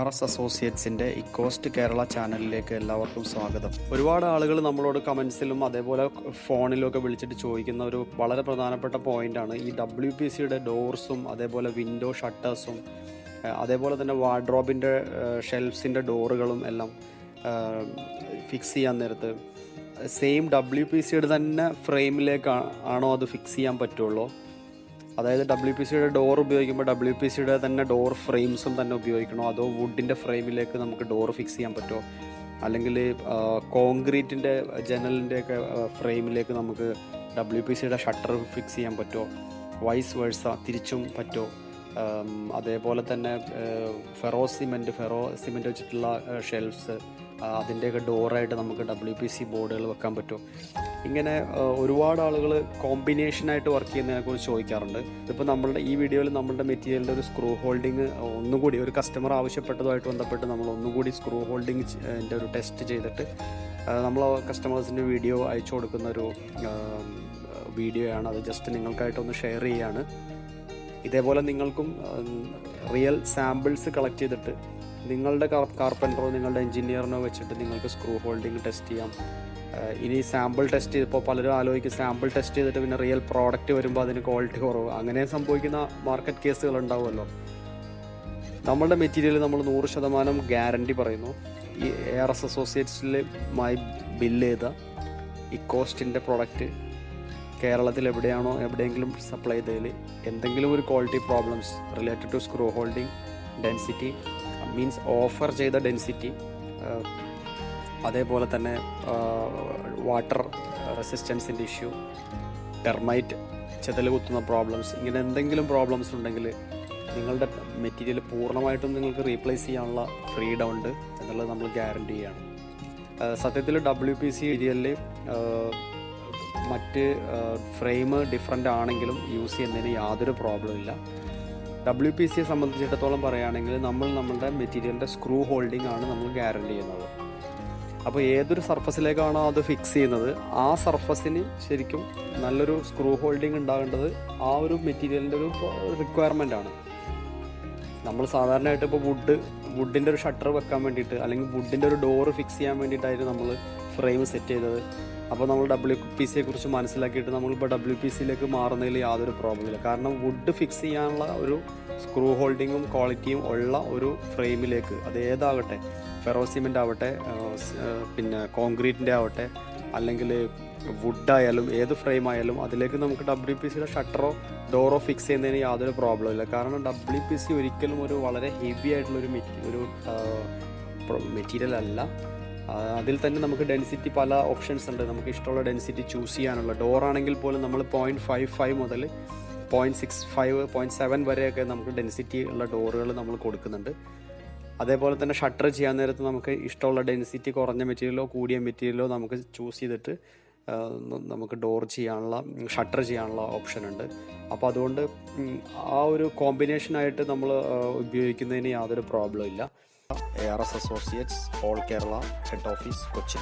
ARS അസോസിയേറ്റ്സിൻ്റെ ഇക്കോസ്റ്റ് Kerala ചാനലിലേക്ക് എല്ലാവർക്കും സ്വാഗതം. ഒരുപാട് ആളുകൾ നമ്മളോട് കമൻസിലും അതേപോലെ ഫോണിലൊക്കെ വിളിച്ചിട്ട് ചോദിക്കുന്ന ഒരു വളരെ പ്രധാനപ്പെട്ട പോയിൻ്റാണ് ഈ WPCയുടെ ഡോർസും അതേപോലെ വിൻഡോ ഷട്ടേഴ്സും അതേപോലെ തന്നെ വാർഡ്രോബിൻ്റെ ഷെൽഫ്സിൻ്റെ ഡോറുകളും എല്ലാം ഫിക്സ് ചെയ്യാൻ നേരത്ത് സെയിം WPCയുടെ തന്നെ ഫ്രെയിമിലേക്ക് ആണോ അത് ഫിക്സ് ചെയ്യാൻ പറ്റുള്ളൂ? അതായത് WPCയുടെ ഡോർ ഉപയോഗിക്കുമ്പോൾ WPCയുടെ തന്നെ ഡോർ ഫ്രെയിംസും തന്നെ ഉപയോഗിക്കണോ, അതോ വുഡിൻ്റെ ഫ്രെയിമിലേക്ക് നമുക്ക് ഡോർ ഫിക്സ് ചെയ്യാൻ പറ്റുമോ, അല്ലെങ്കിൽ കോൺക്രീറ്റിൻ്റെ ജനലിൻ്റെയൊക്കെ ഫ്രെയിമിലേക്ക് നമുക്ക് WPCയുടെ ഷട്ടർ ഫിക്സ് ചെയ്യാൻ പറ്റുമോ, വൈസ് വേഴ്സ തിരിച്ചും പറ്റുമോ? അതേപോലെ തന്നെ ഫെറോ സിമെൻറ്റ് വെച്ചിട്ടുള്ള ഷെൽഫ്സ് അതിൻ്റെയൊക്കെ ഡോറായിട്ട് നമുക്ക് WPC ബോർഡുകൾ വെക്കാൻ പറ്റുമോ? ഇങ്ങനെ ഒരുപാട് ആളുകൾ കോമ്പിനേഷനായിട്ട് വർക്ക് ചെയ്യുന്നതിനെക്കുറിച്ച് ചോദിക്കാറുണ്ട്. ഇതിപ്പോൾ നമ്മളുടെ ഈ വീഡിയോയിൽ നമ്മളുടെ മെറ്റീരിയലിൻ്റെ ഒരു സ്ക്രൂ ഹോൾഡിങ് ഒന്നുകൂടി ഒരു കസ്റ്റമർ ആവശ്യപ്പെട്ടതുമായിട്ട് ബന്ധപ്പെട്ട് നമ്മൾ ഒന്നുകൂടി സ്ക്രൂ ഹോൾഡിങ്ങിൻ്റെ ഒരു ടെസ്റ്റ് ചെയ്തിട്ട് നമ്മൾ കസ്റ്റമേഴ്സിൻ്റെ വീഡിയോ അയച്ചു കൊടുക്കുന്ന ഒരു വീഡിയോയാണ്. അത് ജസ്റ്റ് നിങ്ങൾക്കായിട്ടൊന്ന് ഷെയർ ചെയ്യുകയാണ്. ഇതേപോലെ നിങ്ങൾക്കും റിയൽ സാമ്പിൾസ് കളക്ട് ചെയ്തിട്ട് നിങ്ങളുടെ കാർപ്പൻറ്ററോ നിങ്ങളുടെ എൻജിനീയറിനോ വെച്ചിട്ട് നിങ്ങൾക്ക് സ്ക്രൂ ഹോൾഡിങ് ടെസ്റ്റ് ചെയ്യാം. ഇനി സാമ്പിൾ ടെസ്റ്റ് ചെയ്തപ്പോൾ പലരും ആലോചിക്കും സാമ്പിൾ ടെസ്റ്റ് ചെയ്തിട്ട് പിന്നെ റിയൽ പ്രോഡക്റ്റ് വരുമ്പോൾ അതിന് ക്വാളിറ്റി കുറവ്, അങ്ങനെ സംഭവിക്കുന്ന മാർക്കറ്റ് കേസുകൾ ഉണ്ടാവുമല്ലോ. നമ്മളുടെ മെറ്റീരിയൽ നമ്മൾ 100% ഗ്യാരണ്ടി പറയുന്നു. ഈ ARS അസോസിയേറ്റ്സിലുമായി ബില്ല് ചെയ്ത ഇക്കോസ്റ്റിൻ്റെ പ്രൊഡക്റ്റ് കേരളത്തിൽ എവിടെയെങ്കിലും സപ്ലൈ ചെയ്തതിൽ എന്തെങ്കിലും ഒരു quality problems related to screw holding, density means offer ചെയ്ത ഡെൻസിറ്റി, അതേപോലെ തന്നെ വാട്ടർ റെസിസ്റ്റൻസിൻ്റെ ഇഷ്യൂ, ടെർമൈറ്റ് ചെതൽ കുത്തുന്ന പ്രോബ്ലംസ്, ഇങ്ങനെ എന്തെങ്കിലും പ്രോബ്ലംസ് ഉണ്ടെങ്കിൽ നിങ്ങളുടെ മെറ്റീരിയൽ പൂർണ്ണമായിട്ടും നിങ്ങൾക്ക് റീപ്ലേസ് ചെയ്യാനുള്ള ഫ്രീഡം ഉണ്ട് എന്നുള്ളത് നമ്മൾ ഗ്യാരണ്ടി ചെയ്യാണ്. സത്യത്തിൽ WPC മെറ്റീരിയലിൽ മറ്റ് ഫ്രെയിം ഡിഫറൻ്റ് ആണെങ്കിലും യൂസ് ചെയ്യുന്നതിന് യാതൊരു പ്രോബ്ലം ഇല്ല. WPCയെ സംബന്ധിച്ചിടത്തോളം പറയുകയാണെങ്കിൽ നമ്മളുടെ മെറ്റീരിയലിൻ്റെ സ്ക്രൂ ഹോൾഡിംഗ് ആണ് നമ്മൾ ഗ്യാരണ്ടി ചെയ്യുന്നത്. അപ്പോൾ ഏതൊരു സർഫസിലേക്കാണോ അത് ഫിക്സ് ചെയ്യുന്നത് ആ സർഫസിന് ശരിക്കും നല്ലൊരു സ്ക്രൂ ഹോൾഡിംഗ് ഉണ്ടാകേണ്ടത് ആ ഒരു മെറ്റീരിയലിൻ്റെ ഒരു റിക്വയർമെൻ്റ് ആണ്. നമ്മൾ സാധാരണയായിട്ട് ഇപ്പോൾ വുഡിൻ്റെ ഒരു ഷട്ടർ വെക്കാൻ വേണ്ടിയിട്ട് അല്ലെങ്കിൽ വുഡിൻ്റെ ഒരു ഡോറ് ഫിക്സ് ചെയ്യാൻ വേണ്ടിയിട്ടായിരുന്നു നമ്മൾ ഫ്രെയിം സെറ്റ് ചെയ്തത്. അപ്പോൾ നമ്മൾ WPCയെക്കുറിച്ച് മനസ്സിലാക്കിയിട്ട് നമ്മളിപ്പോൾ WPCയിലേക്ക് മാറുന്നതിൽ യാതൊരു പ്രോബ്ലം ഇല്ല. കാരണം വുഡ് ഫിക്സ് ചെയ്യാനുള്ള ഒരു സ്ക്രൂ ഹോൾഡിങ്ങും ക്വാളിറ്റിയും ഉള്ള ഒരു ഫ്രെയിമിലേക്ക്, അത് ഏതാകട്ടെ, ഫെറോ സിമെൻ്റ് ആവട്ടെ, പിന്നെ കോൺക്രീറ്റിൻ്റെ ആവട്ടെ, അല്ലെങ്കിൽ വുഡായാലും ഏത് ഫ്രെയിം ആയാലും അതിലേക്ക് നമുക്ക് WPCയുടെ ഷട്ടറോ ഡോറോ ഫിക്സ് ചെയ്യുന്നതിന് യാതൊരു പ്രോബ്ലം ഇല്ല. കാരണം WPC ഒരിക്കലും ഒരു വളരെ ഹെവി ആയിട്ടുള്ളൊരു മെറ്റീരിയൽ അല്ല. അതിൽ തന്നെ നമുക്ക് ഡെൻസിറ്റി പല ഓപ്ഷൻസ് ഉണ്ട്. നമുക്ക് ഇഷ്ടമുള്ള ഡെൻസിറ്റി ചൂസ് ചെയ്യാനുള്ള ഡോറാണെങ്കിൽ പോലും നമ്മൾ 0.55 മുതൽ 0.65 0.7 വരെയൊക്കെ നമുക്ക് ഡെൻസിറ്റി ഉള്ള ഡോറുകൾ നമ്മൾ കൊടുക്കുന്നുണ്ട്. അതേപോലെ തന്നെ ഷട്ടർ ചെയ്യാൻ നേരത്ത് നമുക്ക് ഇഷ്ടമുള്ള ഡെൻസിറ്റി കുറഞ്ഞ മെറ്റീരിയലോ കൂടിയ മെറ്റീരിയലോ നമുക്ക് ചൂസ് ചെയ്തിട്ട് നമുക്ക് ഷട്ടർ ചെയ്യാനുള്ള ഓപ്ഷൻ ഉണ്ട്. അപ്പോൾ അതുകൊണ്ട് ആ ഒരു കോമ്പിനേഷനായിട്ട് നമ്മൾ ഉപയോഗിക്കുന്നതിന് യാതൊരു പ്രോബ്ലം ഇല്ല. ARS associates, all Kerala, head office, Kochi.